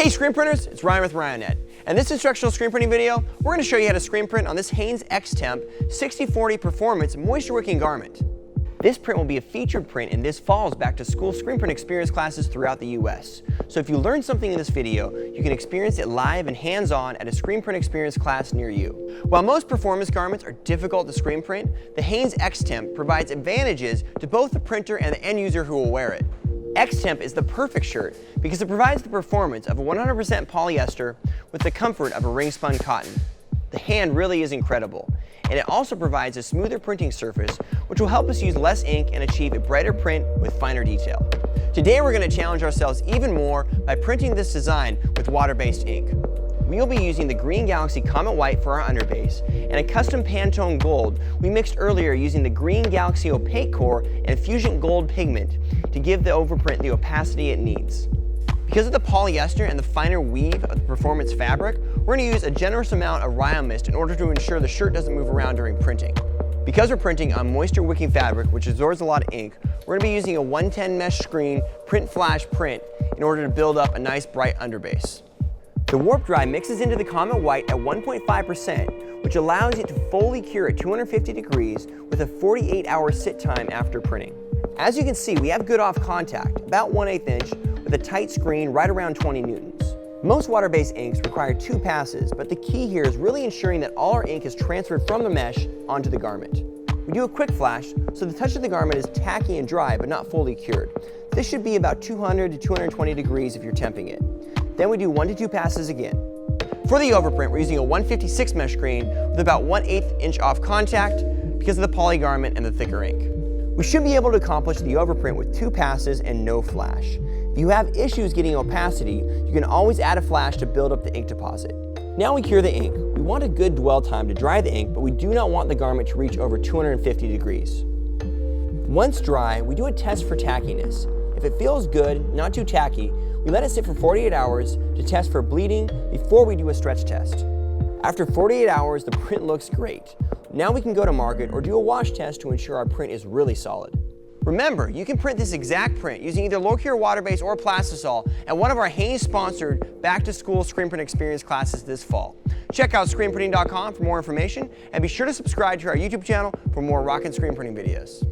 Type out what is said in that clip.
Hey screen printers, it's Ryan with Ryonet. In this instructional screen printing video, we're going to show you how to screen print on this Hanes X-Temp 6040 Performance moisture wicking garment. This print will be a featured print in this fall's back to school screen print experience classes throughout the US. So if you learned something in this video, you can experience it live and hands-on at a screen print experience class near you. While most performance garments are difficult to screen print, the Hanes X-Temp provides advantages to both the printer and the end user who will wear it. X-Temp is the perfect shirt because it provides the performance of a 100% polyester with the comfort of a ring-spun cotton. The hand really is incredible, and it also provides a smoother printing surface which will help us use less ink and achieve a brighter print with finer detail. Today we're going to challenge ourselves even more by printing this design with water-based ink. We will be using the Green Galaxy Comet White for our underbase and a custom Pantone Gold we mixed earlier using the Green Galaxy Opaque Core and Fusion Gold pigment to give the overprint the opacity it needs. Because of the polyester and the finer weave of the performance fabric, we're going to use a generous amount of Ryonet in order to ensure the shirt doesn't move around during printing. Because we're printing on moisture wicking fabric, which absorbs a lot of ink, we're going to be using a 110 mesh screen print flash print in order to build up a nice bright underbase. The warp dry mixes into the Comet White at 1.5%, which allows it to fully cure at 250 degrees with a 48-hour sit time after printing. As you can see, we have good off contact, about 1/8 inch, with a tight screen right around 20 newtons. Most water-based inks require 2 passes, but the key here is really ensuring that all our ink is transferred from the mesh onto the garment. We do a quick flash, so the touch of the garment is tacky and dry, but not fully cured. This should be about 200 to 220 degrees if you're temping it. Then we do 1 to 2 passes again. For the overprint, we're using a 156 mesh screen with about 1/8 inch off contact because of the poly garment and the thicker ink. We should be able to accomplish the overprint with 2 passes and no flash. If you have issues getting opacity, you can always add a flash to build up the ink deposit. Now we cure the ink. We want a good dwell time to dry the ink, but we do not want the garment to reach over 250 degrees. Once dry, we do a test for tackiness. If it feels good, not too tacky, we let it sit for 48 hours to test for bleeding before we do a stretch test. After 48 hours, the print looks great. Now we can go to market or do a wash test to ensure our print is really solid. Remember, you can print this exact print using either low-cure water-based or plastisol at one of our Hanes-sponsored back-to-school screen print experience classes this fall. Check out screenprinting.com for more information, and be sure to subscribe to our YouTube channel for more rockin' screen printing videos.